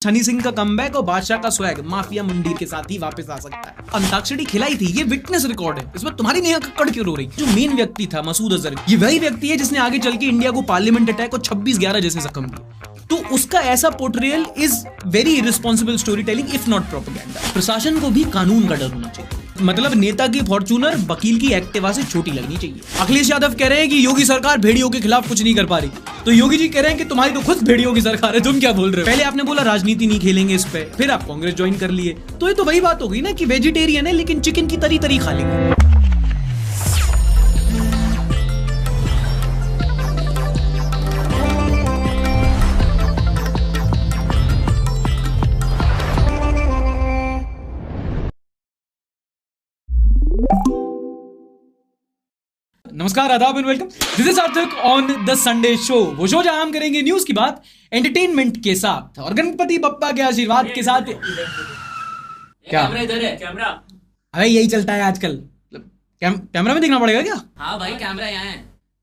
हनी सिंह का कमबैक और बादशाह का स्वैग माफिया मंदिर के साथ ही वापस आ सकता है। अंताक्षरी खिलाई थी, ये विटनेस रिकॉर्ड है। इसमें तुम्हारी नेहा कक्कड़ क्यों रो रही? जो मेन व्यक्ति था मसूद अजहर, ये वही व्यक्ति है जिसने आगे चल के इंडिया को पार्लियामेंट अटैक और 26/11 जैसे जख्म दिए। तो उसका ऐसा portrayal is very irresponsible story telling if not propaganda. प्रशासन को भी कानून का डर होना चाहिए। मतलब नेता की फॉर्च्यूनर वकील की एक्टिवा से छोटी लगनी चाहिए। अखिलेश यादव कह रहे हैं कि योगी सरकार भेड़ियों के खिलाफ कुछ नहीं कर पा रही, तो योगी जी कह रहे हैं कि तुम्हारी तो खुद भेड़ियों की सरकार है, तुम क्या बोल रहे हो? पहले आपने बोला राजनीति नहीं खेलेंगे इस पे, फिर आप कांग्रेस ज्वाइन कर लिए। तो ये तो वही बात हो गई ना कि वेजिटेरियन है लेकिन चिकन की तरी तरी खा लेंगे। नमस्कार, आदाब एंड वेलकम। दिस इज सार्थक ऑन द संडे शो, वो शो जहां हम करेंगे न्यूज की बात एंटरटेनमेंट के साथ और गणपति बप्पा के आशीर्वाद के साथ। क्या कैमरा इधर है? कैमरा अरे यही चलता है आजकल। कैमरा में दिखना पड़ेगा क्या? हाँ भाई, कैमरा यहाँ है।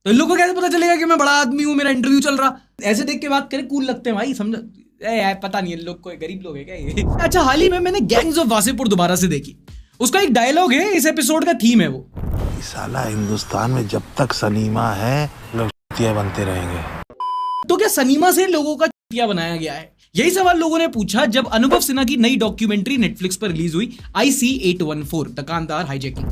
तो इन लोगों को कैसे पता चलेगा कि मैं बड़ा आदमी हूँ, मेरा इंटरव्यू चल रहा? ऐसे देख के बात करें, कूल लगते हैं भाई, समझ? पता नहीं इन लोग को, गरीब लोग है क्या ये? अच्छा, हाल ही में मैंने गैंग्स ऑफ वासेपुर दोबारा से देखी। उसका एक डायलॉग है, इस एपिसोड का थीम है वो। साला हिंदुस्तान में जब तक सनीमा है लोग चूतिया बनते रहेंगे। तो क्या सनीमा से लोगों का चूतिया बनाया गया है? यही सवाल लोगों ने पूछा जब अनुभव सिन्हा की नई डॉक्यूमेंट्री नेटफ्लिक्स पर रिलीज हुई, IC-814 द कांधार हाईजैकिंग।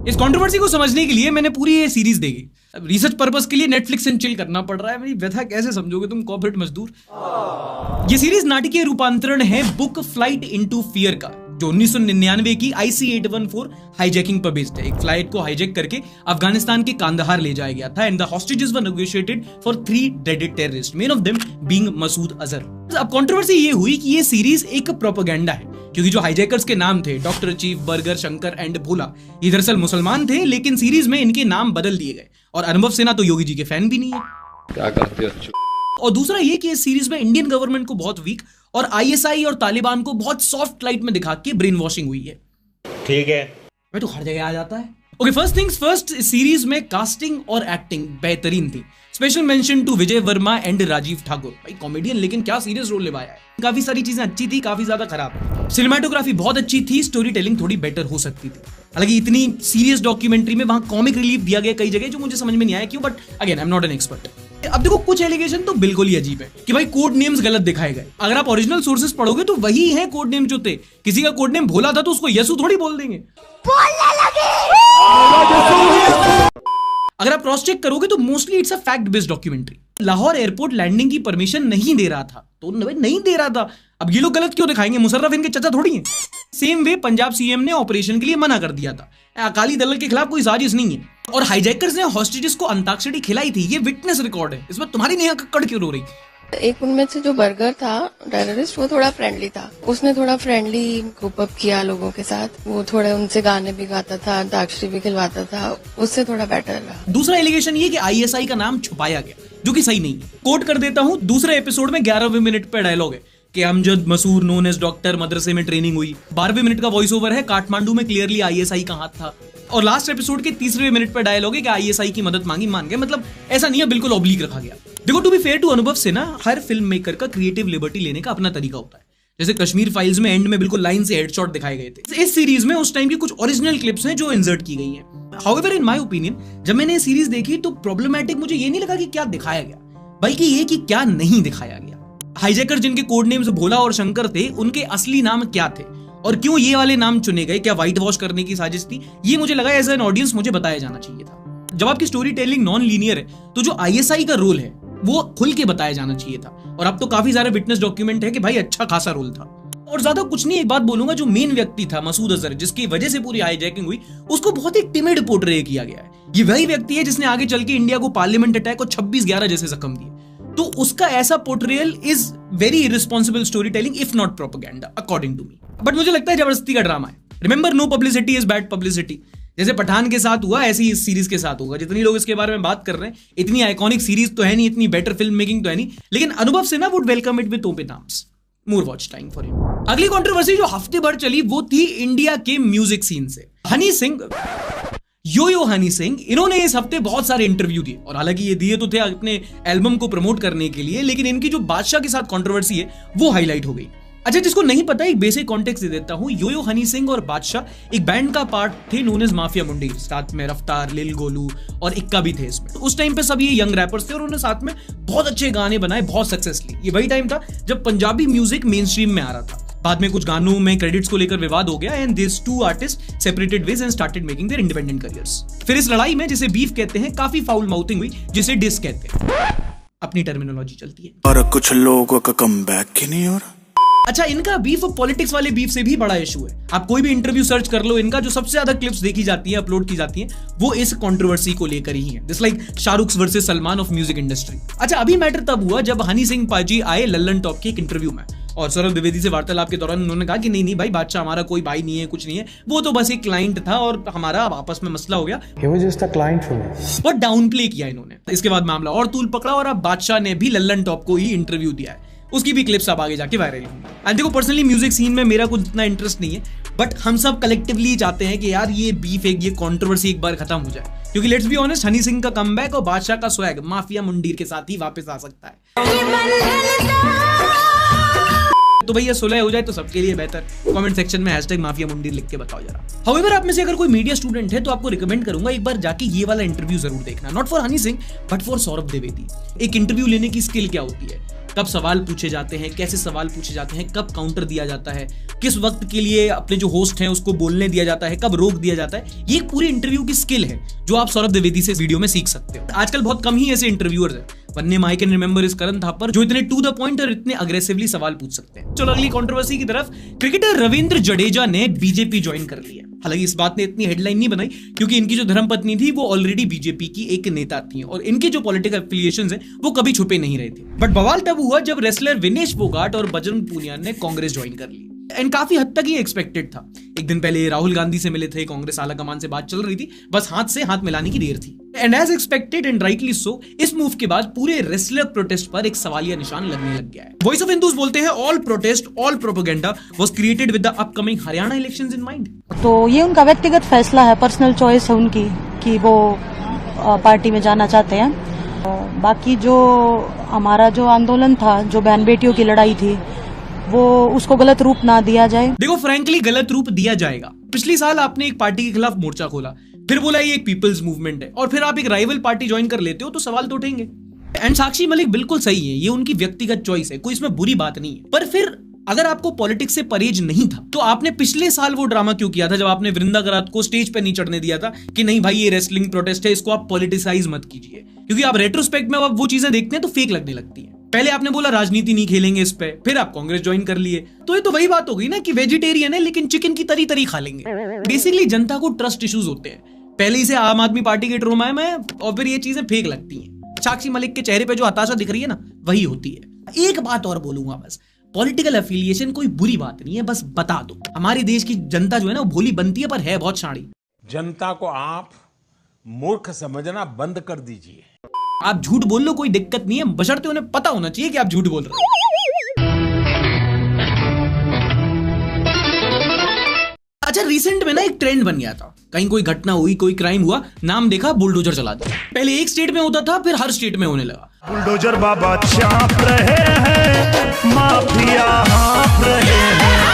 इस कंट्रोवर्सी को समझने के लिए मैंने पूरी ये सीरीज देखी। रिसर्च पर्पस के लिए नेटफ्लिक्स एंड चिल करना पड़ रहा है। मेरी व्यथा कैसे समझोगे तुम कॉर्पोरेट मजदूर। ये सीरीज नाटकीय रूपांतरण है बुक फ्लाइट इनटू फियर का, जो 1999 की IC-814 हाईजैकिंग पर बेस्ड है। एक फ्लाइट को हाईजैक करके अफगानिस्तान के कांधार ले जाया गया था and the hostages were negotiated for 3 डेडेड terrorist, men of them being Masood Azhar. अब कंट्रोवर्सी ये हुई कि ये सीरीज एक प्रोपेगेंडा है, क्योंकि जो हाईजैकर्स के नाम थे doctor chief, burger, Shankar and Bhola, ये दरअसल मुसलमान थे, लेकिन सीरीज में इनके नाम बदल दिए गए। और अनुभव सिन्हा तो योगी जी के फैन भी नहीं है। क्या करते हो? और दूसरा ये कि इस सीरीज में इंडियन गवर्नमेंट को बहुत वीक और ISI और तालिबान को बहुत सॉफ्ट लाइट में दिखा के ब्रेन वॉशिंग हुई है। ठीक है, मैं तो हर जगह आ जाता है। Okay, first things first, series में कास्टिंग और एक्टिंग बेहतरीन थी। Special mention to Vijay Varma and Rajeev Thakur. भाई कॉमेडियन, लेकिन क्या सीरियस रोल निभाया है। काफी सारी चीजें अच्छी थी, काफी ज्यादा खराब। सिनेमाटोग्राफी बहुत अच्छी थी, स्टोरी टेलिंग थोड़ी बेटर हो सकती थी। हालांकि इतनी सीरियस डॉक्यूमेंट्री में वहां कॉमिक रिलीफ दिया गया कई जगह, जो मुझे समझ में नहीं आया क्यों, but again I am not an expert. अब देखो, कुछ एलिगेशन तो बिल्कुल ही अजीब है कि भाई कोड नेम्स गलत दिखाए गए। अगर आप ओरिजिनल सोर्सेस पढ़ोगे तो वही है कोड नेम जो थे। किसी का कोड नेम भोला था तो उसको यसु थोड़ी बोल देंगे। अगर आप क्रॉस चेक करोगे तो mostly it's a fact based documentary. Lahore airport landing की परमिशन नहीं दे रहा था तो नहीं दे रहा था। अब ये लोग गलत क्यों दिखाएंगे? मुशर्रफ इनके चचा थोड़ी हैं। सेम वे पंजाब CM ने ऑपरेशन के लिए मना कर दिया था। अकाली दल के खिलाफ कोई साजिश नहीं है। और हाईजैकर्स ने हॉस्टेजेस को अंताक्षरी खिलाई थी, ये विटनेस रिकॉर्ड है। इसमें तुम्हारी नेहा कक्कड़ क्यों रो रही? एक उनमें से जो बर्गर था टेररिस्ट, वो थोड़ा फ्रेंडली था। उसने थोड़ा फ्रेंडली ग्रुप अप किया लोगों के साथ। वो थोड़े उनसे गाने भी गाता था, अंताक्षरी भी खिलवाता था, उससे थोड़ा बेटर रहा। दूसरा एलिगेशन ये कि ISI का नाम छुपाया गया, जो कि सही नहीं है। कोट कर देता हूं, दूसरे एपिसोड में 11वें मिनट पे डायलॉग है कि अमजद मसूर नोन एज डॉक्टर, मदरसे में ट्रेनिंग हुई। 12वें मिनट का वॉइस ओवर है, काठमांडू में क्लियरली ISI का हाथ था। और लास्ट एपिसोड के 3वें मिनट पर डायलॉग है कि ISI की मदद मांगी, मान गए। मतलब ऐसा नहीं है, बिल्कुल ऑब्लिक रखा गया। देखो, टू बी फेयर टू अनुभव सिन्हा, हर फिल्म मेकर का क्रिएटिव लिबर्टी लेने का अपना तरीका होता है। जैसे कश्मीर फाइल्स में एंड में बिल्कुल लाइन से हेडशॉट दिखाए गए थे। इस सीरीज में उस टाइम की कुछ ओरिजिनल क्लिप्स हैं जो इंसर्ट की गई हैं। हाउएवर इन माय ओपिनियन, जब मैंने ये सीरीज देखी तो प्रॉब्लमैटिक मुझे ये नहीं लगा कि क्या दिखाया गया, बल्कि ये कि क्या नहीं दिखाया गया। हाईजैकर जिनके कोड नेम्स भोला और शंकर थे, उनके असली नाम क्या थे और क्यों ये वाले नाम चुने गए? क्या व्हाइट वॉश करने की साजिश थी? ये मुझे लगा एज एन ऑडियंस मुझे बताया जाना चाहिए था। जब आपकी स्टोरी टेलिंग नॉन लीनियर है तो जो ISI का रोल है वो खुल के बताया जाना चाहिए था। और अब तो काफी सारे विटनेस डॉक्यूमेंट है कि भाई अच्छा खासा रोल था। और ज्यादा कुछ नहीं, एक बात बोलूंगा, जो मेन व्यक्ति था मसूद अजहर, जिसकी वजह से पूरी हाईजैकिंग हुई, उसको बहुत ही टिमिड पोर्ट्रे किया गया है। ये वही व्यक्ति है जिसने आगे चल के इंडिया को पार्लियामेंट अटैक और 26/11 जैसे जख्म दिए। तो उसका ऐसा portrayal is very irresponsible story telling if not propaganda according to me. But मुझे लगता है जबरदस्ती का ड्रामा है। Remember, no publicity is bad publicity. जैसे पठान के साथ हुआ, ऐसे ही इस सीरीज के साथ होगा। जितनी लोग इसके बारे में बात कर रहे हैं, इतनी आइकॉनिक सीरीज तो है नहीं, इतनी बेटर फिल्म मेकिंग तो है नहीं, लेकिन अनुभव Sinha would welcome it with open arms. More watch time for you. अगली कंट्रोवर्सी जो हफ्ते भर चली वो थी इंडिया के म्यूजिक सीन से। हनी सिंह यो यो हनी सिंह, इन्होंने इस हफ्ते बहुत सारे इंटरव्यू दिए, और हालांकि ये दिए तो थे अपने एल्बम को प्रमोट करने के लिए, लेकिन इनकी जो बादशाह के साथ कंट्रोवर्सी है वो हाईलाइट हो गई। अच्छा, जिसको नहीं पता एक बेसिक कॉन्टेक्स्ट दे देता हूं। यो यो हनी सिंह और बादशाह एक बैंड का पार्ट थे नोन एज माफिया मुंडी। साथ में रफ्तार, लिल गोलू और इक्का भी थे इसमें। उस टाइम पे सब ये यंग रैपर्स थे और उन्होंने साथ में बहुत अच्छे गाने बनाए, बहुत सक्सेसफुली। ये वही टाइम था जब पंजाबी म्यूजिक मेन स्ट्रीम में आ रहा था। बाद में कुछ गानों में क्रेडिट्स को लेकर विवाद हो गया and this two artist separated ways and started making their independent careers. फिर इस लड़ाई में, जिसे बीफ कहते हैं, काफी फाउल माउथिंग हुई, जिसे डिस कहते हैं। अपनी टर्मिनोलॉजी चलती है। और कुछ लोगों का कमबैक ही नहीं हो रहा। अच्छा, इनका बीफ पॉलिटिक्स वाले बीफ से भी बड़ा इशू है। आप कोई भी इंटरव्यू सर्च कर लो, इनका जो सबसे ज्यादा क्लिप्स देखी जाती है, अपलोड की जाती है, वो इस कंट्रोवर्सी को लेकर ही है। This like Shahrukh versus Salman of music industry. अच्छा, अभी मैटर तब हुआ जब हनी सिंह पाजी आए लल्लन टॉप के एक इंटरव्यू में, और सौरभ द्विवेदी से वार्तालाप के दौरान उन्होंने कहा कि नहीं भाई, बादशाह हमारा कोई भाई नहीं है, कुछ नहीं है, वो तो बस एक क्लाइंट था और हमारा आपस में मसला हो गया। He was just a client for me. और डाउन प्ले किया इन्होंने। इसके बाद मामला और तूल पकड़ा और अब बादशाह ने भी लल्लन टॉप को ही इंटरव्यू दिया है। उसकी भी क्लिप्स अब आगे जाके वायरल होंगी। एंड देखो, पर्सनली म्यूजिक सीन में मेरा कुछ इतना इंटरेस्ट नहीं है, बट हम सब कलेक्टिवली चाहते हैं कि यार ये बीफ, ये कंट्रोवर्सी एक बार खत्म हो जाए, क्योंकि let's be honest, Honey Singh का कमबैक और बादशाह का स्वैग माफिया मुंडीर के साथ ही वापस आ सकता है। तो भैया सुलह हो जाए तो सबके लिए बेहतर। कमेंट सेक्शन में #माफिया मुंडीर लिख के बताओ जरा। हाउएवर, आप में से अगर कोई मीडिया स्टूडेंट है तो आपको रिकमेंड करूंगा एक बार जाके ये वाला इंटरव्यू जरूर देखना। Not for Honey Singh but for Saurabh Dwivedi. एक इंटरव्यू लेने की स्किल क्या होती है, कब सवाल पूछे जाते हैं, कैसे सवाल पूछे जाते हैं, कब काउंटर दिया जाता है, किस वक्त के लिए अपने जो होस्ट हैं उसको बोलने दिया जाता है, कब रोक दिया जाता है, ये एक पूरी इंटरव्यू की स्किल है जो आप सौरभ द्विवेदी से वीडियो में सीख सकते हो। आजकल बहुत कम ही ऐसे इंटरव्यूअर्स हैं, वन्ने आई कैन रिमेंबर इस करण थापर, जो इतने टू द पॉइंट और इतने अग्रेसिवली सवाल पूछ सकते हैं। चलो अगली कंट्रोवर्सी की तरफ। क्रिकेटर रविंद्र जडेजा ने बीजेपी ज्वाइन कर लिया। हालांकि इस बात ने इतनी हेडलाइन नहीं बनाई क्योंकि इनकी जो धर्मपत्नी थी वो ऑलरेडी बीजेपी की एक नेता थी और इनके जो पॉलिटिकल एफिलिएशंस हैं वो कभी छुपे नहीं रहे थे। बट बवाल तब हुआ जब रेसलर विनेश फोगाट और बजरंग पूनिया ने कांग्रेस ज्वाइन कर ली। एंड काफी हद तक ये एक्सपेक्टेड था। एक दिन पहले राहुल गांधी से मिले थे, कांग्रेस आला कमान से बात चल रही थी, बस हाथ से हाथ मिलाने की देर थी। And as expected and rightly so, इस मूव के बाद पूरे रेसलर प्रोटेस्ट पर एक सवालिया निशान लगने लग गया है। वॉइस ऑफ हिंदूज बोलते हैं, all protest, all propaganda was created with the upcoming Haryana elections in mind. तो ये उनका व्यक्तिगत फैसला है, पर्सनल चॉइस है उनकी कि वो पार्टी में जाना चाहते हैं। बाकी जो हमारा जो आंदोलन था, जो बहन बेटियों की लड़ाई थी, वो उसको गलत रूप ना दिया जाए। देखो, फ्रैंकली गलत रूप दिया जाएगा। पिछले साल आपने एक पार्टी के खिलाफ मोर्चा खोला, फिर बोला ये एक पीपल्स मूवमेंट है, और फिर आप एक राइवल पार्टी ज्वाइन कर लेते हो तो सवाल तो उठेंगे। एंड साक्षी मलिक बिल्कुल सही है, ये उनकी व्यक्तिगत चॉइस है, कोई इसमें बुरी बात नहीं है। पर फिर अगर आपको पॉलिटिक्स से परहेज नहीं था तो आपने पिछले साल वो ड्रामा क्यों किया था जब आपने वृंदा करात को स्टेज पे नहीं चढ़ने दिया था कि नहीं भाई ये रेसलिंग प्रोटेस्ट है, इसको आप पॉलिटिसाइज मत कीजिए। क्योंकि आप रेट्रोस्पेक्ट में अब वो चीजें देखते हैं तो फेक लगने लगती है। पहले आपने बोला राजनीति नहीं खेलेंगे इस पे, फिर आप कांग्रेस ज्वाइन कर लिए, तो ये तो वही बात हो गई ना कि वेजिटेरियन है लेकिन चिकन की तरी तरी खा लेंगे। बेसिकली जनता को ट्रस्ट इश्यूज होते हैं, पहले इसे आम आदमी पार्टी के ट्रोमा में, और फिर ये चीजें फेक लगती हैं। साक्षी मलिक के चेहरे पे जो हताशा दिख रही है ना, वही होती है। एक बात और बोलूंगा बस, पॉलिटिकल एफिलिएशन कोई बुरी बात नहीं है, बस बता दो। हमारे देश की जनता जो है ना वो भोली बनती है पर है बहुत शाणी। जनता को आप मूर्ख समझना बंद कर दीजिए। आप झूठ बोल लो, कोई दिक्कत नहीं है, बशर्ते उन्हें पता होना चाहिए कि आप झूठ बोल रहे हो। अच्छा, रिसेंट में ना एक ट्रेंड बन गया था, कहीं कोई घटना हुई, कोई क्राइम हुआ, नाम देखा, बुलडोजर चला दिया। पहले एक स्टेट में होता था, फिर हर स्टेट में होने लगा। बुलडोजर बाबा चाप रहे हैं, माफिया हाँफ रहे हैं।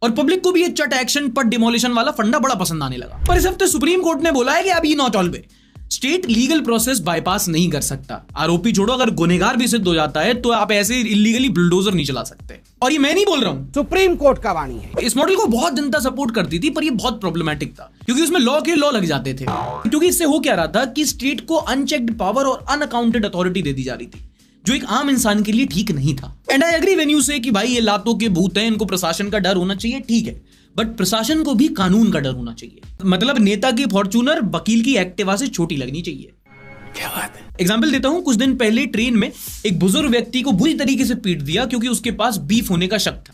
और पब्लिक को भी ये चट एक्शन पट डिमोलिशन वाला फंडा बड़ा पसंद आने लगा। पर इस हफ्ते सुप्रीम कोर्ट ने बोला है कि अब ये not all way, state legal process bypass नहीं कर सकता। आरोपी छोड़ो, अगर गुनहगार भी सिद्ध हो जाता है तो आप ऐसे इलीगली बुलडोजर नहीं चला सकते। और ये मैं नहीं बोल रहा हूं, सुप्रीम कोर्ट का वाणी है। इस मॉडल को बहुत जनता सपोर्ट करती थी पर ये बहुत प्रॉब्लमेटिक था क्योंकि उसमें लॉ के लॉ लग जाते थे। क्योंकि इससे हो क्या रहा था कि स्टेट को अनचेक्ड पावर और अनअकाउंटेड अथॉरिटी दे दी जा रही थी, जो एक आम इंसान के लिए ठीक नहीं था। And I agree when you say कि भाई ये लातों के भूत हैं, इनको प्रशासन का डर होना चाहिए, ठीक है, बट प्रशासन को भी कानून का डर होना चाहिए। मतलब नेता की फॉर्च्यूनर वकील की एक्टिवा से छोटी लगनी चाहिए। क्या बात है। एग्जाम्पल देता हूं, कुछ दिन पहले ट्रेन में एक बुजुर्ग व्यक्ति को बुरी तरीके से पीट दिया क्योंकि उसके पास बीफ होने का शक था।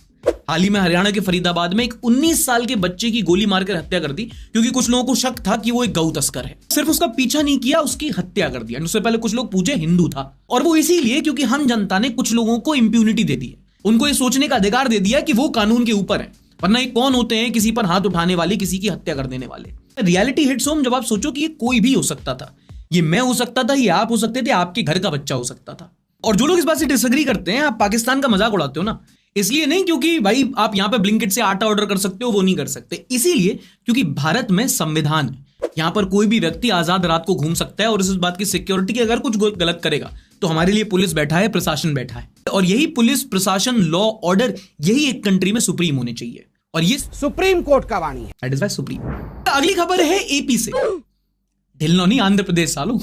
हाल ही में हरियाणा के फरीदाबाद में एक 19 साल के बच्चे की गोली मारकर हत्या कर दी क्योंकि कुछ लोगों को शक था कि वो एक गौ तस्कर है। सिर्फ उसका पीछा नहीं किया, उसकी हत्या कर दिया। उससे पहले कुछ लोग पूछे हिंदू था, और वो इसीलिए क्योंकि हम जनता ने कुछ लोगों को इंप्यूनिटी दे दी है, उनको ये सोचने का अधिकार दे दिया कि वो कानून के ऊपर है, वरना ये कौन होते हैं किसी पर हाथ उठाने वाले, किसी की हत्या कर देने वाले। रियलिटी हिट्स होम जब आप सोचो कि ये कोई भी हो सकता था, ये मैं हो सकता था, ये आप हो सकते थे, आपके घर का बच्चा हो सकता था। और जो लोग इस बात से डिसएग्री करते हैं, आप पाकिस्तान का मजाक उड़ाते हो ना, इसलिए नहीं क्योंकि भाई आप यहां पे ब्लिंकिट से आटा ऑर्डर कर सकते हो, वो नहीं कर सकते, इसीलिए क्योंकि भारत में संविधान है, यहां पर कोई भी व्यक्ति आजाद रात को घूम सकता है और इस बात की सिक्योरिटी की अगर कुछ गलत करेगा तो हमारे लिए पुलिस बैठा है, प्रशासन बैठा है, और यही पुलिस प्रशासन लॉ ऑर्डर यही एक कंट्री में सुप्रीम होने चाहिए, और ये सुप्रीम कोर्ट का वाणी है। That is why supreme. अगली खबर है एपी से, ढिल्लो नहीं आंध्र प्रदेश सालों।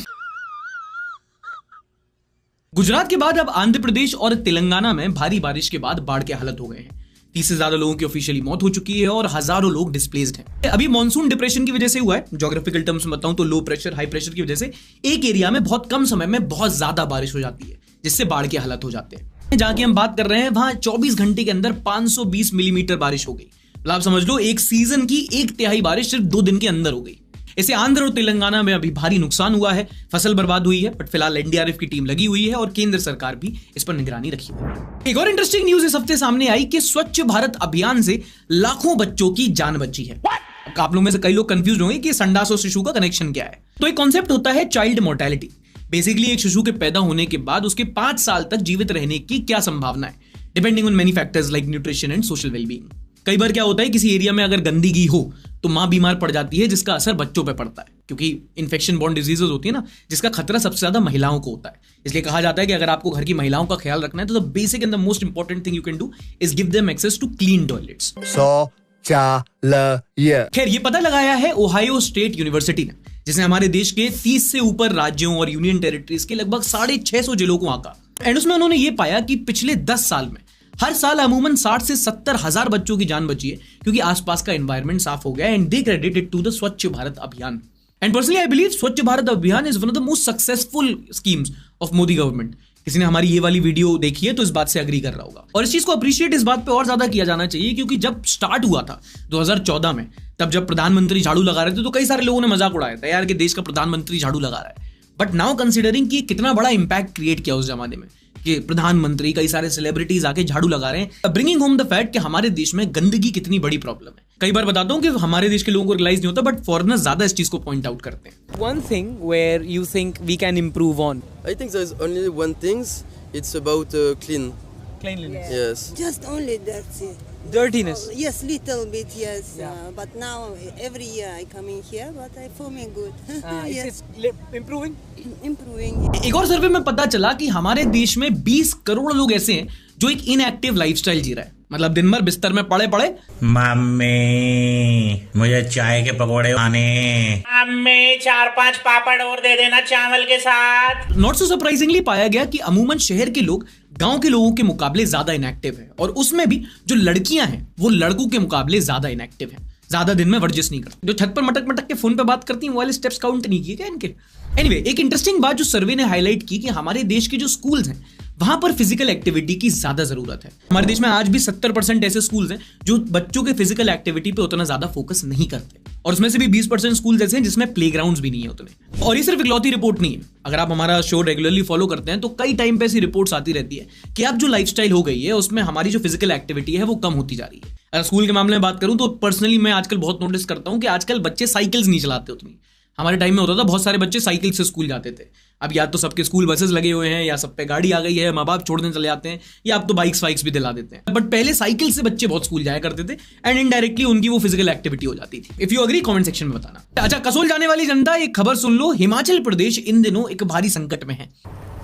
गुजरात के बाद अब आंध्र प्रदेश और तेलंगाना में भारी बारिश के बाद बाढ़ के हालत हो गए हैं। 30 से ज्यादा लोगों की ऑफिशियली मौत हो चुकी है और हजारों लोग डिस्प्लेस्ड हैं। अभी मॉनसून डिप्रेशन की वजह से हुआ है, ज्योग्राफिकल टर्म्स में बताऊं तो लो प्रेशर हाई प्रेशर की वजह से एक एरिया में बहुत कम समय में बहुत ज्यादा बारिश हो जाती है, जिससे बाढ़ के हालत हो जाते हैं। जहां की हम बात कर रहे हैं वहां 24 घंटे के अंदर 520 मिलीमीटर बारिश हो गई। आप समझ लो एक सीजन की 1/3 बारिश सिर्फ 2 दिन के अंदर हो गई। इससे आंध्र और तेलंगाना में अभी भारी नुकसान हुआ है, फसल बर्बाद हुई है, बट फिलहाल एनडीआरएफ की टीम लगी हुई है और केंद्र सरकार भी इस पर निगरानी रखी हुई है। एक और इंटरेस्टिंग न्यूज इस हफ्ते सामने आई कि स्वच्छ भारत अभियान से लाखों बच्चों की जान बची है। आप लोगों में से कई लोग कंफ्यूज होंगे कि संडास और शिशु का कनेक्शन क्या है। तो एक कॉन्सेप्ट होता है चाइल्ड मोर्टेलिटी। बेसिकली एक शिशु के पैदा होने के बाद उसके 5 साल तक जीवित रहने की क्या संभावना है, depending on many factors like nutrition and social wellbeing. कई बार क्या होता है किसी एरिया में अगर गंदगी हो तो मां बीमार पड़ जाती है, जिसका असर बच्चों पे पड़ता है, क्योंकि इन्फेक्शन बॉर्न डिजीजेस होती है ना, जिसका खतरा सबसे ज्यादा महिलाओं को होता है। इसलिए कहा जाता है कि अगर आपको घर की महिलाओं का ख्याल रखना है तो the basic and the most important thing you can do is give them access to clean toilets. खैर ये पता लगाया है ओहायो स्टेट यूनिवर्सिटी ने, जिसने हमारे देश के 30 से ऊपर राज्यों और यूनियन टेरिटरीज के लगभग 650 जिलों को आंका, एंड उसमें उन्होंने ये पाया कि पिछले 10 साल में हर साल अमूमन 60 से 70 हजार बच्चों की जान बची है, क्योंकि आसपास का एनवायरनमेंट साफ हो गया, and they credit it to the Swachh Bharat अभियान। एंड पर्सनली आई बिलीव स्वच्छ भारत अभियान is one of the most successful schemes of Modi government. किसी ने हमारी ये वाली वीडियो देखी है तो इस बात से एग्री कर रहा होगा, और इस चीज को अप्रिशिएट इस बात पे और ज्यादा किया जाना चाहिए, क्योंकि जब स्टार्ट हुआ था 2014 में, तब जब प्रधानमंत्री झाड़ू लगा रहे थे तो कई सारे लोगों ने मजाक उड़ाया था यार कि देश का प्रधानमंत्री झाड़ू लगा रहा है। बट नाउ कंसिडरिंग कि कितना बड़ा इंपैक्ट क्रिएट किया उस जमाने में कि प्रधानमंत्री कई सारे सेलिब्रिटीज आके झाड़ू लगा रहे हैं, ब्रिंगिंग होम द फैक्ट कि हमारे देश में गंदगी कितनी बड़ी प्रॉब्लम है। कई बार बताता हूं कि हमारे देश के लोगों को रियलाइज नहीं होता, बट फॉरेनर्स ज्यादा इस चीज को पॉइंट आउट करते हैं। One thing where you think we can improve on? I think there's only one thing. It's about Cleanliness. Yes. Just only that's it. Dirtiness. Yes, little bit, yes. But now every year I come in here, but I feel me good. Yes. It's improving? Improving. एक और सर्वे में पता चला कि हमारे देश में 20 करोड़ लोग ऐसे हैं जो एक इनएक्टिव लाइफस्टाइल जी रहा है, मतलब दिन भर बिस्तर में पड़े मम्मी मुझे चाय के पकौड़े खाने, मम्मी 4-5 पापड़ और दे देना चावल के साथ। नॉट सो सरप्राइजिंगली पाया गया कि अमूमन शहर के लोग गांव के लोगों के मुकाबले ज्यादा इनएक्टिव है, और उसमें भी जो लड़कियां हैं वो लड़कों के मुकाबले ज्यादा इनएक्टिव हैं, ज्यादा दिन में वर्जिश नहीं करती, जो छत पर मटक मटक के फोन पे बात करती हैं वो वाले स्टेप्स काउंट नहीं किए क्या इनके। एनीवे, एक इंटरेस्टिंग बात जो सर्वे ने हाईलाइट की कि हमारे देश के जो स्कूल्स हैं वहां पर फिजिकल एक्टिविटी की ज्यादा जरूरत है। हमारे देश में आज भी 70% ऐसे स्कूल्स हैं जो बच्चों के फिजिकल एक्टिविटी पे उतना ज्यादा फोकस नहीं करते, और उसमें से भी 20% स्कूल्स ऐसे हैं जिसमें प्लेग्राउंड्स भी नहीं है उतने। और ये सिर्फ इकलौती रिपोर्ट नहीं है, अगर आप हमारा शो रेगुलरली फॉलो करते हैं तो कई टाइम पे ऐसी रिपोर्ट्स आती रहती है कि अब जो लाइफस्टाइल हो गई है उसमें हमारी जो फिजिकल एक्टिविटी है वो कम होती जा रही है। अगर स्कूल के मामले में बात करूं तो पर्सनली मैं आजकल बहुत नोटिस करता हूं कि आजकल बच्चे साइकिल्स नहीं चलाते उतनी। हमारे टाइम में होता था बहुत सारे बच्चे साइकिल से स्कूल जाते थे, अब या तो सबके स्कूल बसेस लगे हुए हैं या सब पे गाड़ी आ गई है, माँ बाप छोड़ने चले जाते हैं, या अब तो बाइक्स वाइक्स भी दिला देते हैं। बट पहले साइकिल से बच्चे बहुत स्कूल जाया करते थे, एंड इनडायरेक्टली उनकी वो फिजिकल एक्टिविटी हो जाती थी। If you agree comment section में बताना। अच्छा, कसोल जाने वाली जनता एक खबर सुन लो, हिमाचल प्रदेश इन दिनों एक भारी संकट में है।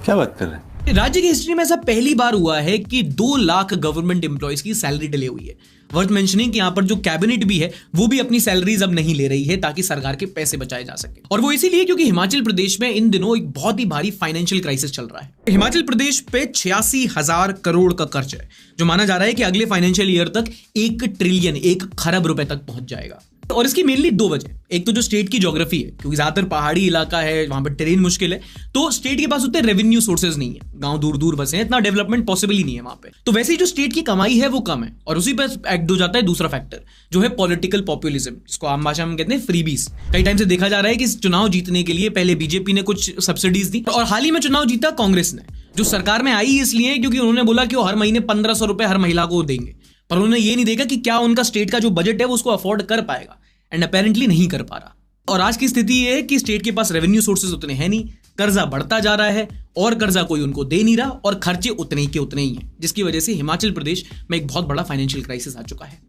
क्या बात कर रहे हैं? राज्य की हिस्ट्री में ऐसा पहली बार हुआ है कि 2 लाख गवर्नमेंट एम्प्लॉयज की सैलरी डिले हुई है। वर्थ मेंशनिंग कि यहां पर जो कैबिनेट भी है वो भी अपनी सैलरीज अब नहीं ले रही है ताकि सरकार के पैसे बचाए जा सके, और वो इसीलिए क्योंकि हिमाचल प्रदेश में इन दिनों एक बहुत ही भारी फाइनेंशियल क्राइसिस चल रहा है। हिमाचल प्रदेश पे 86,000 करोड़ का कर्ज है, जो माना जा रहा है कि अगले फाइनेंशियल ईयर तक 1 ट्रिलियन 1 खरब रुपए तक पहुंच जाएगा। और इसकी मेनली 2 वजह, एक तो जो स्टेट की ज्योग्राफी है, क्योंकि ज्यादातर पहाड़ी इलाका है, वहां पर टेरेन मुश्किल है, तो स्टेट के पास उतने रेवेन्यू सोर्सेज नहीं है, गांव दूर दूर बसे हैं, इतना डेवलपमेंट पॉसिबल ही नहीं है वहां पे। तो वैसे ही जो स्टेट की कमाई है वो कम है, और उसी पर एक्ट हो जाता है दूसरा फैक्टर जो है पॉलिटिकल पॉपुलिज्म, जिसको आम भाषा में कहते हैं फ्रीबीज। कई टाइम से देखा जा रहा है कि चुनाव जीतने के लिए पहले बीजेपी ने कुछ सब्सिडीज दी, और हाल ही में चुनाव जीता कांग्रेस ने, जो सरकार में आई इसलिए क्योंकि उन्होंने बोला कि वो हर महीने 1500 रुपए हर महिला को देंगे, पर उन्होंने ये नहीं देखा कि क्या उनका स्टेट का जो बजट है वो उसको अफोर्ड कर पाएगा, एंड अपेरेंटली नहीं कर पा रहा। और आज की स्थिति ये है कि स्टेट के पास रेवेन्यू सोर्सेज उतने हैं नहीं, कर्जा बढ़ता जा रहा है और कर्जा कोई उनको दे नहीं रहा और खर्चे उतने के उतने ही हैं, जिसकी वजह से हिमाचल प्रदेश में एक बहुत बड़ा फाइनेंशियल क्राइसिस आ चुका है।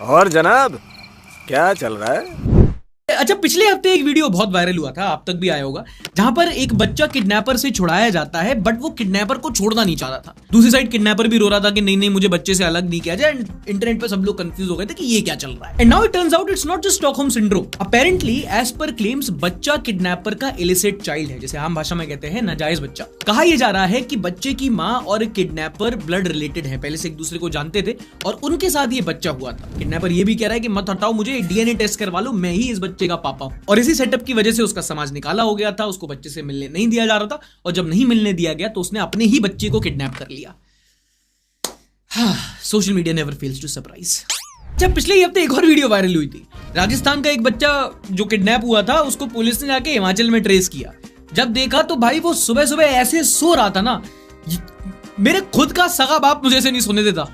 और जनाब क्या चल रहा है? अच्छा, पिछले हफ्ते एक वीडियो बहुत वायरल हुआ था, आप तक भी आया होगा, जहां पर एक बच्चा किडनैपर से छुड़ाया जाता है बट वो किडनैपर को छोड़ना नहीं चाह रहा था। दूसरी साइड किडनैपर भी रो रहा था कि नहीं नहीं मुझे बच्चे से अलग नहीं किया जाए। इंटरनेट पर सब लोग कंफ्यूज हो गए थे कि ये क्या चल रहा है। And now it turns out it's not just Stockholm syndrome. Apparently as per claims बच्चा किडनैपर का इलिसिट चाइल्ड है, जैसे आम भाषा में कहते हैं नाजायज बच्चा। कहा यह जा रहा है कि बच्चे की माँ और किडनैपर ब्लड रिलेटेड है, पहले से एक दूसरे को जानते थे और उनके साथ ये बच्चा हुआ था। किडनैपर ये भी कह रहा है कि मत हटाओ मुझे, डीएनए टेस्ट करवा लो, मैं ही इस बच्चे का पापा हूं। और इसी सेटअप की वजह से उसका समाज निकाला हो गया था, उसको बच्चे से मिलने नहीं दिया जा रहा था और जब नहीं मिलने दिया गया तो उसने अपने ही बच्चे को किडनैप कर लिया। Social media never fails to surprise. जब पिछले ही हफ्ते एक और वीडियो वायरल हुई थी, राजस्थान का एक बच्चा जो किडनैप हुआ था उसको पुलिस ने जाके हिमाचल में ट्रेस किया। जब देखा तो भाई वो सुबह सुबह ऐसे सो रहा था ना, मेरे खुद का सगा बाप मुझे ऐसे नहीं सोने देता।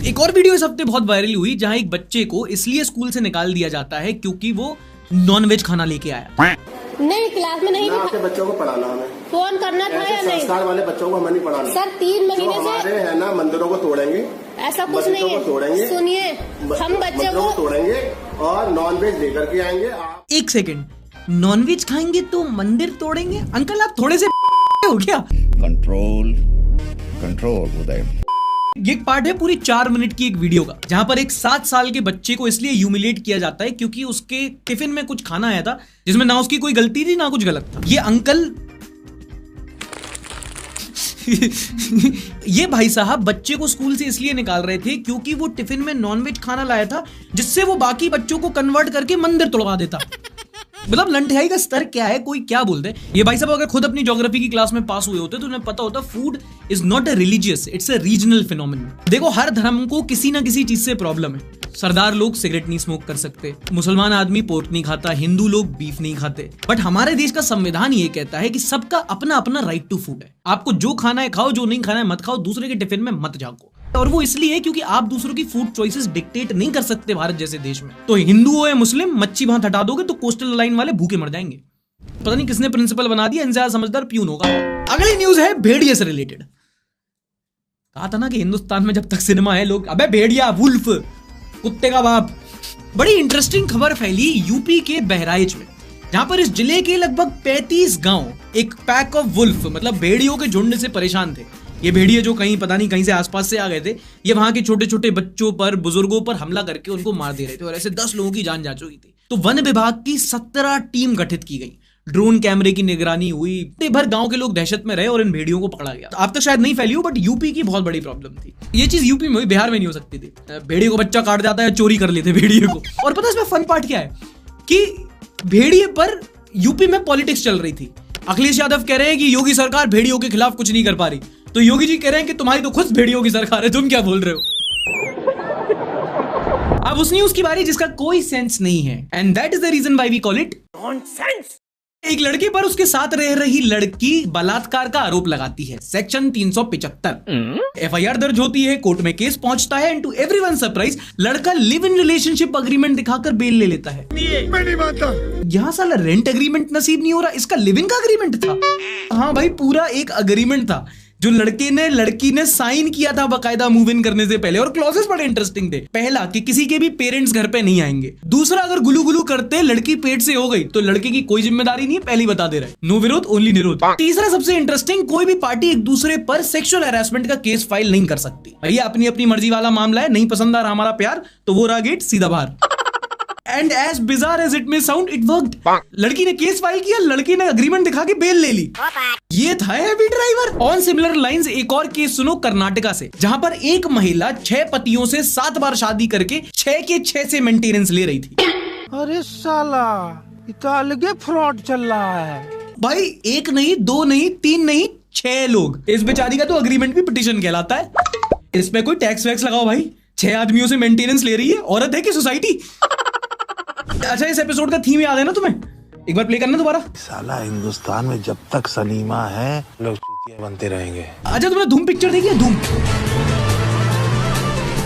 एक और वीडियो इस हफ्ते बहुत वायरल हुई जहां एक बच्चे को इसलिए स्कूल से निकाल दिया जाता है क्योंकि वो नॉनवेज खाना लेके आया। नहीं, क्लास में नहीं आपके बच्चों को पढ़ाना हमें फोन करना था या नहीं? संस्कार वाले बच्चों को हमें नहीं पढ़ाना सर। 3 महीने से हमारे है ना, मंदिरों को तोड़ेंगे, ऐसा कुछ नहीं है। तोड़ेंगे, सुनिए, हम बच्चे को तोड़ेंगे और नॉनवेज लेकर के आएंगे। एक सेकंड, नॉनवेज खाएंगे तो मंदिर तोड़ेंगे? अंकल आप थोड़े से हो क्या? कंट्रोल उदय। ये पार्ट है पूरी 4 मिनट की एक वीडियो का, जहां पर एक 7 साल के बच्चे को इसलिए ह्यूमिलेट किया जाता है क्योंकि उसके टिफिन में कुछ खाना आया था जिसमें ना उसकी कोई गलती थी ना कुछ गलत था। ये अंकल ये भाई साहब बच्चे को स्कूल से इसलिए निकाल रहे थे क्योंकि वो टिफिन में नॉनवेज खाना लाया था जिससे वो बाकी बच्चों को कन्वर्ट करके मंदिर तोड़वा देता। मतलब लंठियाई का स्तर क्या है, कोई क्या बोलते हैं। ये भाई साहब अगर खुद अपनी ज्योग्राफी की क्लास में पास हुए होते तो उन्हें पता होता food is not a religious, it's a regional phenomenon. देखो, हर धर्म को किसी ना किसी चीज से प्रॉब्लम है। सरदार लोग सिगरेट नहीं स्मोक कर सकते, मुसलमान आदमी पोर्क नहीं खाता, हिंदू लोग बीफ नहीं खाते। बट हमारे देश का संविधान ये कहता है कि सबका अपना अपना राइट टू फूड है। आपको जो खाना है खाओ, जो नहीं खाना है मत खाओ, दूसरे के टिफिन में मत झांको। और वो इसलिए क्योंकि आप दूसरों की फूड चॉइसेस डिक्टेट नहीं कर सकते भारत जैसे देश में। तो हिंदू हो या मुस्लिम, मच्छी भात हटा दोगे तो कोस्टल लाइन वाले भूखे मर जाएंगे। पता नहीं किसने प्रिंसिपल बना दिया, इनसे समझदार प्यून होगा। अगली न्यूज है भेड़िए से रिलेटेड। कहा था ना कि हिंदुस्तान में जब तक सिनेमा है लोग अबे भेड़िया, वुल्फ, कुत्ते का बाप। बड़ी इंटरेस्टिंग खबर फैली यूपी के बहराइच में, जहां पर इस जिले के लगभग 35 गांव एक पैक ऑफ वुल्फ मतलब भेड़ियों के झुंड से परेशान थे। ये भेड़िए जो कहीं पता नहीं कहीं से आसपास से आ गए थे, ये वहां के छोटे छोटे बच्चों पर, बुजुर्गों पर हमला करके उनको मार दे रहे थे और ऐसे 10 लोगों की जान जा चुकी थी। तो वन विभाग की 17 टीम गठित की गई, ड्रोन कैमरे की निगरानी हुई, भर गांव के लोग दहशत में रहे और इन भेड़ियों को पकड़ा गया। आप तक शायद नहीं फैली हो बट यूपी की बहुत बड़ी प्रॉब्लम थी। ये चीज यूपी में हुई, बिहार में नहीं हो सकती थी। भेड़िए को बच्चा काट जाता है, चोरी कर लेते भेड़िए को। और पता है इसमें फन पार्ट क्या है कि भेड़िए पर यूपी में पॉलिटिक्स चल रही थी। अखिलेश यादव कह रहे हैं कि योगी सरकार भेड़ियों के खिलाफ कुछ नहीं कर पा रही, तो योगी जी कह रहे हैं कि तुम्हारी तो खुद भेड़ियों की सरकार है, तुम क्या बोल रहे हो। अब उस न्यूज की बारी जिसका कोई सेंस नहीं है, and that is the reason why we call it nonsense. एक लड़के पर उसके साथ रह रही लड़की बलात्कार का आरोप लगाती है, सेक्शन 375। एफआईआर दर्ज होती है, कोर्ट में केस पहुंचता है, एंड टू एवरीवन सरप्राइज लड़का लिव इन रिलेशनशिप अग्रीमेंट दिखाकर बेल ले लेता है। मैं नहीं मानता। यहाँ साला रेंट एग्रीमेंट नसीब नहीं हो रहा, इसका लिविंग का अग्रीमेंट था। हाँ भाई, पूरा एक अग्रीमेंट था जो लड़की ने साइन किया था बकायदा मूव इन करने से पहले। और क्लॉजेस बड़े इंटरेस्टिंग थे। पहला कि किसी के भी पेरेंट्स घर पे नहीं आएंगे। दूसरा, अगर गुलू गुलू करते लड़की पेट से हो गई तो लड़के की कोई जिम्मेदारी नहीं है, पहले ही बता दे रहे हैं, नो विरोध ओनली निरोध। तीसरा सबसे इंटरेस्टिंग, कोई भी पार्टी एक दूसरे पर सेक्सुअल हैरेसमेंट का केस फाइल नहीं कर सकती। भैया अपनी अपनी मर्जी वाला मामला है, नहीं पसंद आ रहा हमारा प्यार तो वो रहा गेट सीधा बाहर। And as bizarre as it may sound, it worked. लड़की ने केस फाइल किया, लड़की ने अग्रीमेंट दिखा के बेल ले ली। ये था heavy driver. On similar lines एक और केस सुनो कर्नाटका से, जहां पर एक महिला 6 पतियों से 7 बार शादी करके 6 के 6 से मेंटेनेंस ले रही थी। अरे साला, इतना अलग फ्रॉड चल रहा है भाई। 1 नहीं, 2 नहीं, 3 नहीं, 6 लोग। इस बेचारी का तो अग्रीमेंट भी पिटीशन कहलाता है। इस पे कोई टैक्स वैक्स लगाओ भाई। 6 आदमियों से मेंटेनेंस ले रही है, औरत है कि सोसाइटी। अच्छा, इस एपिसोड का थीम याद है ना तुम्हें? एक बार प्ले करना दोबारा। साला हिंदुस्तान में जब तक सलीमा है लोग चूतिया बनते रहेंगे। अच्छा, तुमने धूम पिक्चर देखी है? धूम,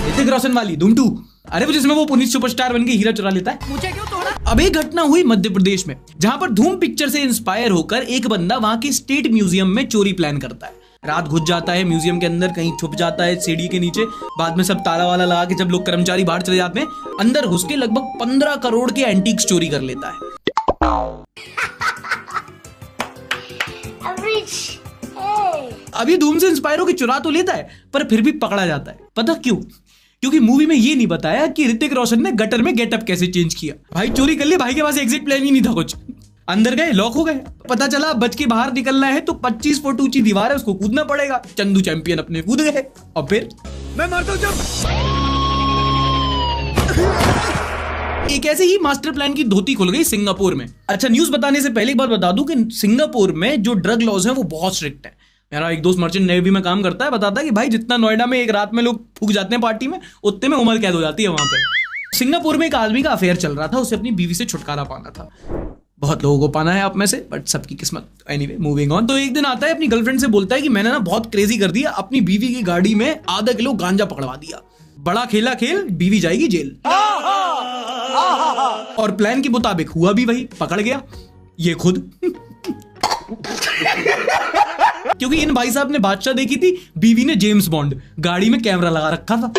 ऋतिक रोशन वाली, धूम 2। अरे वो जिसमें वो पुनीत सुपरस्टार बन के हीरा चुरा लेता है। मुझे क्यों तोड़ा? अब एक घटना हुई मध्य प्रदेश में, जहां पर धूम पिक्चर से इंस्पायर होकर एक बंदा वहां के स्टेट म्यूजियम में चोरी प्लान करता है। रात घुस जाता है म्यूजियम के अंदर, कहीं छुप जाता है सीढ़ी के नीचे, बाद में सब ताला वाला लगा के जब लोग कर्मचारी बाहर चले जाते हैं, अंदर घुस के लगभग 15 करोड़ के एंटीक्स चोरी कर लेता है। अभी धूम से इंस्पायर होकर चुरा तो लेता है, पर फिर भी पकड़ा जाता है। पता क्यों? क्योंकि मूवी में ये नहीं बताया कि ऋतिक रोशन ने गटर में गेटअप कैसे चेंज किया। भाई चोरी कर लिया, भाई के पास एग्जिट प्लान ही नहीं था कुछ। अंदर गए, लॉक हो गए, पता चला बच के बाहर निकलना है तो 25 फुट ऊंची दीवार है, उसको कूदना पड़ेगा। चंदू चैंपियन अपने कूद गए, और फिर मैं मरता हूं जब। एक ऐसे ही मास्टर प्लान की धोती खुल गई सिंगापुर में। अच्छा, न्यूज बताने से पहले एक बात बता दूं कि सिंगापुर में जो ड्रग लॉज है वो बहुत स्ट्रिक्ट है। मेरा एक दोस्त मर्चेंट नेवी में काम करता है, बताता है कि भाई जितना नोएडा में एक रात में लोग फूक जाते हैं पार्टी में, उतने में उम्र कैद हो जाती है वहां पे। सिंगापुर में एक आदमी का अफेयर चल रहा था, उसे अपनी बीवी से छुटकारा पाना था। बहुत लोगों को पाना है आप में से, बट सबकी किस्मत। Anyway, moving on. तो एक दिन आता है, अपनी गर्लफ्रेंड से बोलता है कि मैंने ना बहुत क्रेजी कर दिया, अपनी बीवी की गाड़ी में आधा किलो गांजा पकड़वा दिया। बड़ा खेला खेल, बीवी जाएगी जेल। और प्लान के मुताबिक हुआ भी वही, पकड़ गया ये खुद। क्योंकि इन भाई साहब ने बादशाह देखी थी, बीवी ने जेम्स बॉन्ड, गाड़ी में कैमरा लगा रखा था।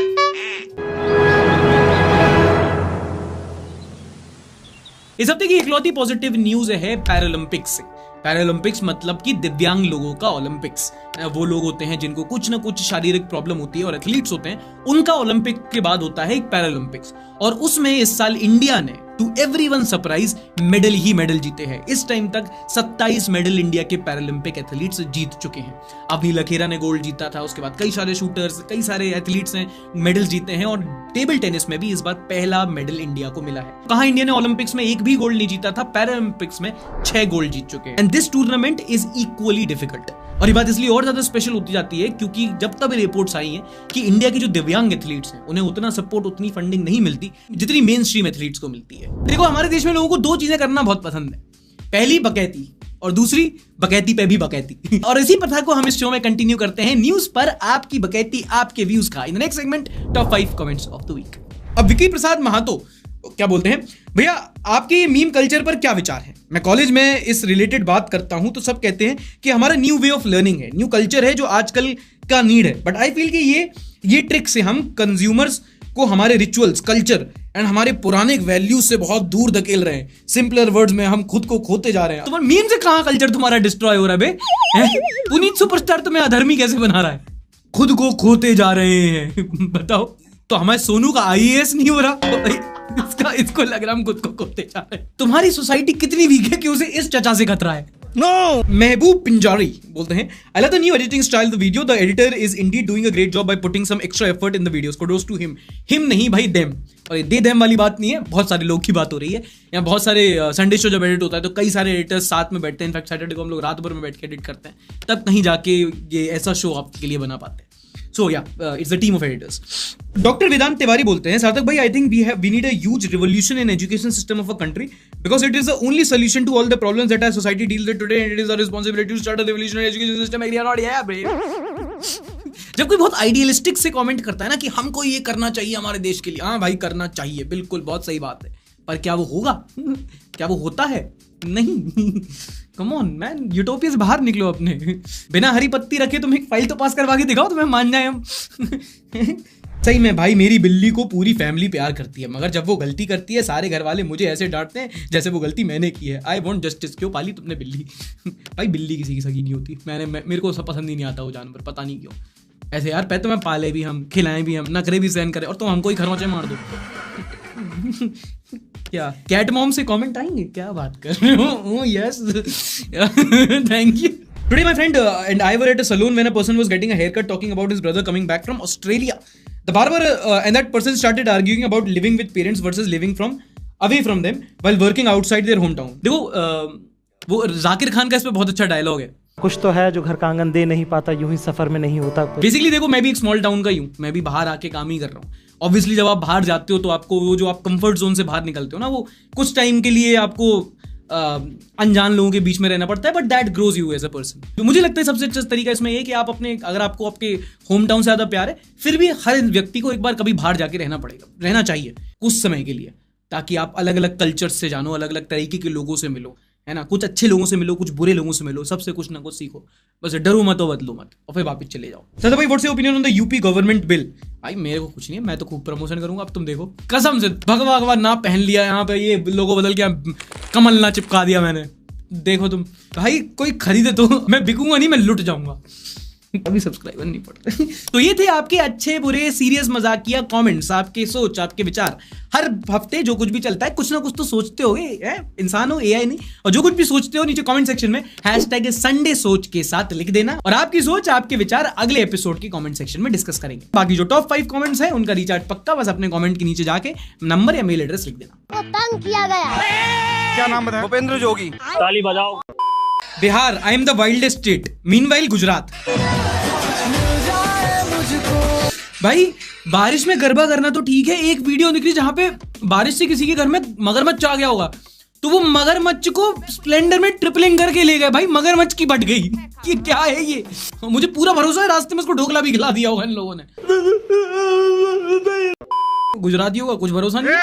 इस हफ्ते की इकलौती पॉजिटिव न्यूज है पैरालंपिक्स से। पैरालंपिक्स मतलब कि दिव्यांग लोगों का ओलंपिक्स। वो लोग होते हैं जिनको कुछ ना कुछ शारीरिक प्रॉब्लम होती है और एथलीट्स होते हैं, उनका ओलंपिक के बाद होता है एक पैरालंपिक्स। और उसमें इस साल इंडिया ने टू एवरीवन सरप्राइज मेडल ही मेडल जीते हैं। इस टाइम तक 27 मेडल इंडिया के पैरालंपिक एथलीट्स जीत चुके हैं। अवनी लखेरा ने गोल्ड जीता था, उसके बाद कई सारे शूटर्स, कई सारे एथलीट्स ने मेडल जीते हैं, और टेबल टेनिस में भी इस बार पहला मेडल इंडिया को मिला है। कहां इंडिया ने ओलंपिक्स में एक भी गोल्ड नहीं जीता था, पैरालंपिक्स में 6 गोल्ड जीत चुके हैं। And this tournament is equally difficult. और ये बात इसलिए और ज्यादा स्पेशल होती जाती है क्योंकि जब तक रिपोर्ट्स आई हैं कि इंडिया के जो दिव्यांग एथलीट्स हैं उन्हें उतना सपोर्ट, उतनी फंडिंग नहीं मिलती जितनी मेन स्ट्रीम एथलीट्स को मिलती है। देखो, हमारे देश में लोगों को 2 चीजें करना बहुत पसंद है, पहली बकैती और दूसरी बकैती पे भी बकैती। और इसी प्रथा को हम इस शो में कंटिन्यू करते हैं, न्यूज पर आपकी बकैती, आपके व्यूज का। In the next segment, top 5 comments of the week. अब विकी प्रसाद महातो क्या बोलते हैं, भैया आपके मीम कल्चर पर क्या विचार है? मैं कॉलेज में इस रिलेटेड बात करता हूं तो सब कहते हैं कि हमारा न्यू वे ऑफ लर्निंग है, न्यू कल्चर है जो आजकल का नीड है। बट आई फील कि ये ट्रिक से हम कंज्यूमर्स को हमारे रिचुअल्स, कल्चर एंड हमारे पुराने वैल्यूज से बहुत दूर धकेल रहे हैं। सिंपलर वर्ड्स में हम खुद को खोते जा रहे हैं। तुम्हारा मीम से कहां कल्चर तुम्हारा डिस्ट्रॉय हो रहा है बे? पुनीत सुपरस्टार तुम्हें अधर्मी कैसे बना रहा है? खुद को खोते जा रहे हैं। बताओ, तो हमारे सोनू का IAS नहीं हो रहा? इसको लग रहा हम खुद को खोते जा रहे हैं। तुम्हारी सोसाइटी कितनी वीक है कि उसे इस चचा से खतरा है? No! महबूब पिंजारी बोलते हैं, I love the new editing style of the video. The editor is indeed doing a great job by putting some extra effort in the videos. Kudos to him. Him नहीं भाई, them. और ये दे them वाली बात नहीं है, बहुत सारे लोग की बात हो रही है। यहाँ बहुत सारे संडे शो जब एडिट होता है तो कई सारे एडिटर्स साथ में बैठते हैं। इनफैक्ट सैटरडे को हम लोग रात भर में बैठ के एडिट करते हैं, तब कहीं जाके ये ऐसा शो आपके लिए बना पाते हैं। So yeah, it's the team of editors. Dr. Vedant Tiwari बोलते हैं, सार्थक भाई, I think we need a huge revolution in education system of a country because it is the only solution to all the problems that our society deals with today, and it is our responsibility to start a revolution in education system. Agree or not? Yeah, bro. जब कोई बहुत idealistic से comment करता है ना कि हमको ये करना चाहिए हमारे देश के लिए, हाँ भाई करना चाहिए, बिल्कुल बहुत सही बात है, पर क्या वो होगा? क्या वो होता है? नहीं। कम ऑन मैन, यूटोपिया से बाहर निकलो अपने। बिना हरी पत्ती रखे तुम एक फाइल तो पास करवा के दिखाओ, तुम्हें मान जाए हम। सही में भाई, मेरी बिल्ली को पूरी फैमिली प्यार करती है, मगर जब वो गलती करती है सारे घर वाले मुझे ऐसे डांटते हैं जैसे वो गलती मैंने की है। I want justice. क्यों पाली तुमने बिल्ली? भाई बिल्ली किसी की सगी नहीं होती। मेरे को सब पसंद ही नहीं आता वो जानवर, पता नहीं क्यों। ऐसे यार पैर तो मैं पाले भी हम, खिलाएं भी हम, नखरे भी सहन करें, और तुम हमको ही खरोंचे मार दो। क्या कैट मॉम से कमेंट आएंगे? क्या बात कर रहे हो? Yes, thank you. Today my friend and I were at a salon when a person was getting a haircut talking about his brother coming back from Australia. The barber and that person started arguing about living with parents versus living away from them while working outside their hometown. देखो वो जाकिर खान का इस पे बहुत अच्छा dialogue है, कुछ तो है जो घर का आंगन दे नहीं पाता, यूं ही सफर में नहीं होता। बेसिकली देखो, मैं भी एक स्मॉल टाउन का ही हूँ, मैं भी बाहर आके काम ही कर रहा हूँ। ऑब्वियसली जब आप बाहर जाते हो तो आपको वो जो आप कंफर्ट जोन से बाहर निकलते हो ना, वो कुछ टाइम के लिए आपको अनजान लोगों के बीच में रहना पड़ता है, but that grows you as a person. तो मुझे लगता है सबसे अच्छा तरीका इसमें ये कि आप अपने, अगर आपको आपके होम टाउन से ज्यादा प्यार है, फिर भी हर व्यक्ति को एक बार कभी बाहर जाके रहना चाहिए कुछ समय के लिए, ताकि आप अलग अलग कल्चर से जानो, अलग अलग तरीके के लोगों से मिलो, है ना, कुछ अच्छे लोगों से मिलो, कुछ बुरे लोगों से मिलो, सबसे कुछ ना कुछ सीखो, बस डरो मत और बदलो मत, और फिर वापस चले जाओ। सर भाई what's your opinion on the UP government bill? भाई मेरे को कुछ नहीं है, मैं तो खूब प्रमोशन करूंगा, अब तुम देखो, कसम से भगवान ना पहन लिया यहाँ पे, ये लोगो बदल के कमल ना चिपका दिया मैंने, देखो तुम भाई, कोई खरीदे तो मैं बिकूंगा नहीं, मैं लुट जाऊंगा। अभी सब्सक्राइबर नहीं पड़ते। तो ये थे आपके अच्छे बुरे सीरियस मजाकिया कमेंट्स, आपके सोच, आपके विचार। हर हफ्ते जो कुछ भी चलता है, कुछ ना कुछ तो सोचते होगे, इंसान हो, एआई नहीं, और जो कुछ भी सोचते हो नीचे कमेंट सेक्शन में #संडे सोच के साथ लिख देना, और आपकी सोच, आपके विचार अगले एपिसोड के कमेंट सेक्शन में डिस्कस करेंगे। बाकी जो टॉप 5 कमेंट्स हैं उनका रिचार्ज पक्का, बस अपने कमेंट के नीचे जाके नंबर या मेल एड्रेस लिख देना। तंग किया गया। क्या नाम बताया? भूपेंद्र जोगी। ताली बजाओ। Bihar, I am the wildest state. Meanwhile Gujarat. भाई बारिश में गरबा करना तो ठीक है, एक वीडियो निकली जहां पे बारिश से किसी के घर में मगरमच्छ आ गया होगा, तो वो मगरमच्छ को स्प्लेंडर में ट्रिपलिंग करके ले गए। भाई मगरमच्छ की बट गई, ये क्या है ये? मुझे पूरा भरोसा है रास्ते में उसको ढोकला भी खिला दिया होगा इन लोगों ने। गुजरातियों का कुछ भरोसा नहीं।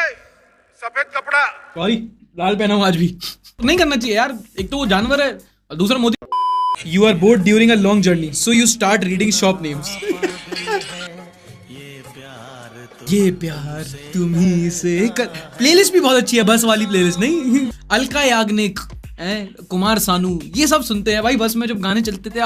सफेद कपड़ा, सॉरी लाल पहना हूं आज भी। नहीं करना चाहिए यार, एक तो वो जानवर है और दूसरा Modi. You are bored during a long journey, so you start reading shop names. ये प्यार तुम्ही से कर। प्लेलिस्ट भी बहुत अच्छी है, बस वाली प्लेलिस्ट नहीं। अलका याग्निक, कुमार सानू, ये सब सुनते हैं भाई बस में जब गाने चलते थे।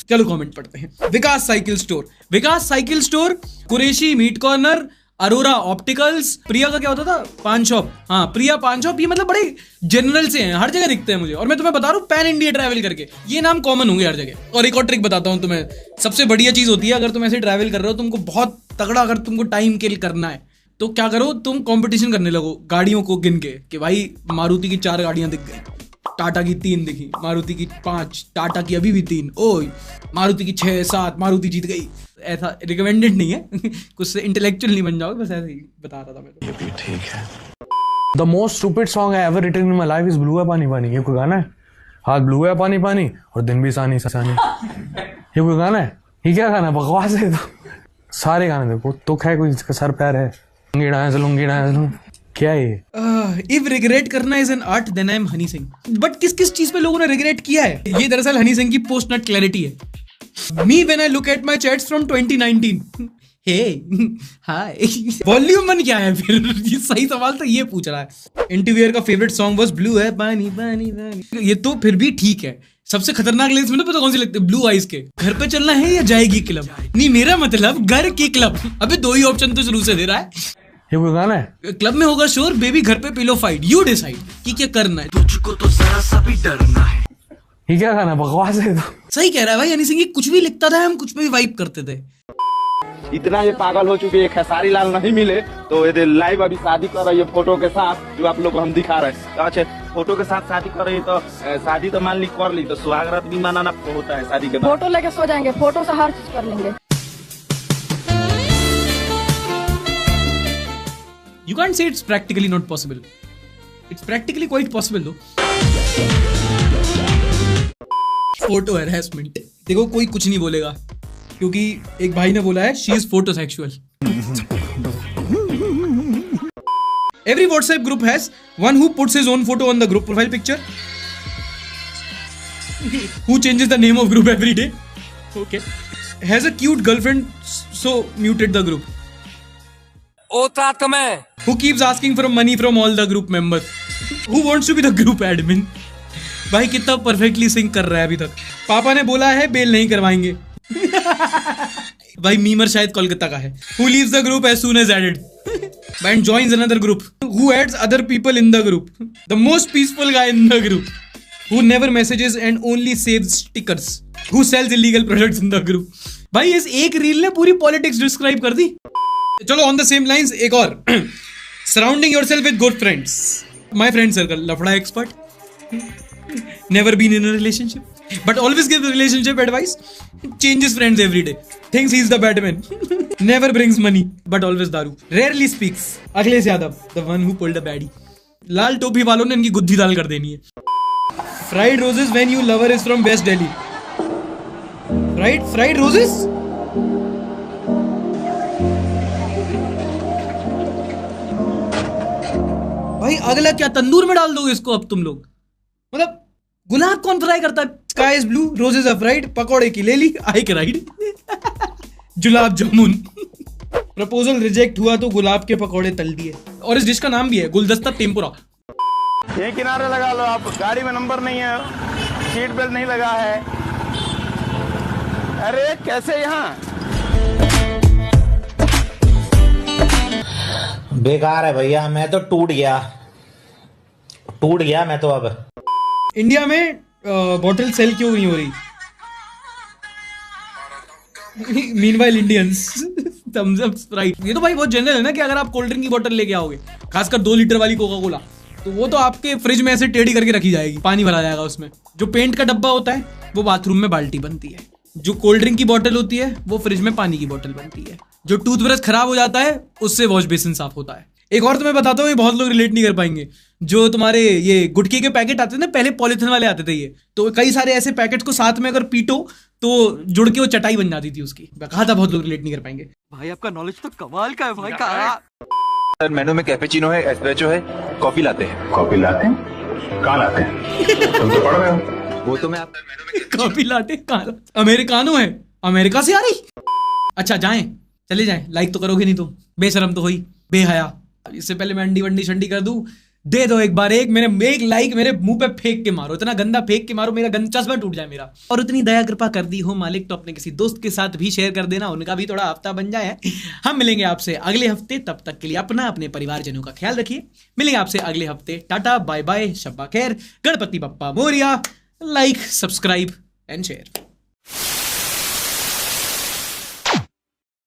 चलो कमेंट पढ़ते हैं। Vikas cycle store, Vikas cycle store, Qureshi meat corner, Arora opticals, Priya का क्या होता था? पान शॉप। हाँ प्रिया पान शॉप। ये मतलब बड़े जनरल से हैं, हर जगह दिखते हैं मुझे, और मैं तुम्हें बता रहा हूँ पैन इंडिया ट्रैवल करके ये नाम कॉमन होंगे हर जगह। और एक और ट्रिक बताता हूँ तुम्हें, सबसे बढ़िया चीज होती है अगर तुम ऐसे ट्रैवल कर रहे हो, तुमको बहुत तगड़ा, अगर तुमको टाइम किल करना है तो क्या करो, तुम कंपटीशन करने लगो गाड़ियों को गिन के, कि भाई मारुति की 4 गाड़ियां दिख गई, टाटा की 3 दिखी, मारुति की 5, टाटा की अभी भी 3, ओह मारुति की 6, 7, मारुति जीत गई। ऐसा रिकमेंडेड नहीं है, कुछ से इंटेलेक्चुअल नहीं बन जाओगे, बस ऐसे ही बता रहा था मैं। ये भी ठीक है। The most stupid song I ever written in my life is Blue है पानी पानी। ये कोई गाना है? हाथ ब्लू है पानी पानी और दिन भी सानी सानी। ये कोई गाना है? ये क्या गाना? बकवास है। तो सारे गाने देखो, तो है कोई इसका सर पैर है, लुंगी डांस क्या है? If regret करना is an art, then I am Honey Singh. But किस किस चीज पे लोगों ने रिग्रेट किया है? ये दरअसल हनी सिंह की पोस्ट नट क्लैरिटी है। Me when I look at my chats from 2019. Hey, hi. Volume 1 क्या है फिर? ये सही सवाल तो ये पूछ रहा है। इंटरव्यूअर का फेवरेट सॉन्ग was ब्लू है पानी पानी पानी। ये तो फिर भी ठीक है। सबसे खतरनाक लिरिक्स में पता कौन सी लगती है? ब्लू आइज के, घर पे चलना है या जाएगी क्लब? नहीं मेरा मतलब घर के क्लब। अबे 2 ही ऑप्शन तो शुरू से दे रहा है। ये कोई गाना है? क्लब में होगा शोर, बेबी घर पे पिलो फाइट, यू डिसाइड कि क्या करना है। तुझको तो जरा सा भी डरना है। ये क्या गाना? बकवास है। तो सही कह रहा है भाई हनी सिंह, कुछ भी लिखता था, हम कुछ पे भी वाइब करते थे। इतना ये पागल हो चुके हैं, खेसारी लाल नहीं मिले तो ये लाइव अभी शादी कर रही है फोटो के साथ, जो आप लोग को हम दिखा रहे हैं। तो अच्छा फोटो के साथ शादी कर रही है, तो शादी तो मान ली कर ली, तो सुहागरात भी मनाना होता है शादी के बाद। फोटो लेके सो जाएंगे, फोटो से हर चीज कर लेंगे। You can't say it's practically not possible. It's practically quite possible though. Photo harassment, देखो कोई कुछ नहीं बोलेगा, क्योंकि एक भाई ने बोला है she is photosexual. Every WhatsApp group has one who puts his own photo on the group profile picture, who changes the name of group every day, okay, has a cute girlfriend so muted the group, who keeps asking for money from all the group members, who wants to be the group admin. भाई कितना perfectly sink कर रहा है अभी तक। पापा ने बोला है बेल नहीं करवाएंगे। भाई मीमर शायद कोलकाता का है। Who leaves the group as soon as added and joins another group, who adds other people in the group, the most peaceful guy in the group, who never messages and only saves stickers, who sells illegal products in the group. भाई इस एक reel ने पूरी politics describe कर दी। चलो on the same lines एक और। Surrounding yourself with good friends. My friend circle, लफड़ा expert, never been in a relationship, but always gives relationship advice, changes friends every day, thinks he's the Batman, never brings money, but always दारू, rarely speaks, Akhilesh Yadav, the one who pulled a baddie. लाल टोपी वालों ने इनकी गुद्दी दाल कर देनी है। Fried roses when you lover is from west Delhi. Fried roses. भाई अगला क्या तंदूर में डाल दोगे इसको अब तुम लोग? मतलब गुलाब कौन फ्राई करता है? Sky is blue, roses are fried, पकौड़े की ले ली, I ride. Gulab jamun. Proposal reject हुआ तो गुलाब के पकौड़े तल दिए. और इस डिश का नाम भी है गुलदस्ता टेम्पुरा. ये किनारे लगा लो आप, गाड़ी में नंबर नहीं है, सीट बेल्ट नहीं लगा है. अरे कैसे यहाँ? बेकार है भैया, मैं तो टूट गया मैं तो. अब इंडिया में बॉटल सेल क्यों नहीं हो रही? Meanwhile Indians Thums Up Sprite. ये तो भाई बहुत जनरल है ना कि अगर आप कोल्ड ड्रिंक की बोतल लेके आओगे, खासकर 2 लीटर वाली कोका कोला, तो वो तो आपके फ्रिज में ऐसे टेढ़ी करके रखी जाएगी, पानी भरा जाएगा उसमें. जो पेंट का डब्बा होता है वो बाथरूम में बाल्टी बनती है. जो कोल्ड ड्रिंक की बोतल होती है वो फ्रिज में पानी की बोतल बनती है. जो टूथब्रश खराब हो जाता है उससे वॉश बेसिन साफ होता है. एक और तुम्हें बताता हूँ, ये बहुत लोग रिलेट नहीं कर पाएंगे. जो तुम्हारे ये गुटके के पैकेट आते थे ना, पहले पॉलिथीन वाले आते थे ये, तो कई सारे ऐसे पैकेट्स को साथ में अगर पीटो तो जुड़ के वो चटाई बन जाती थी उसकी. कहा था बहुत लोग रिलेट नहीं कर पाएंगे. भाई आपका नॉलेज तो कमाल का है भाई. कहा सर मेनू में कैपेचिनो है, एस्प्रेसो है, कॉफी लाते हैं. कॉफी लाते हैं? कहाँ लाते हैं? तुम तो पढ़ रहे हो. वो तो मैं आप कॉफी लाते कहाँ? अमेरिकानो है, अमेरिका से आ रही. अच्छा जाएं, चले जाएं. लाइक तो करोगे नहीं तुम, बेशरम तो हुई, बेहया. इससे पहले मैं अंडी वंडी शंडी कर दूं, दे दो एक बार एक लाइक मेरे मुंह पे फेंक के मारो, इतना गंदा फेंक के मारो मेरा चश्मा टूट जाए मेरा. और उतनी दया कृपा कर दी हो मालिक तो अपने किसी दोस्त के साथ भी शेयर कर देना, उनका भी थोड़ा हफ्ता बन जाए. हम मिलेंगे आपसे अगले हफ्ते, तब तक के लिए अपने परिवारजनों का ख्याल रखिए. मिलेंगे आपसे अगले हफ्ते. टाटा बाय बाय, शब्बा खैर, Ganpati Bappa Morya. Like, subscribe and share.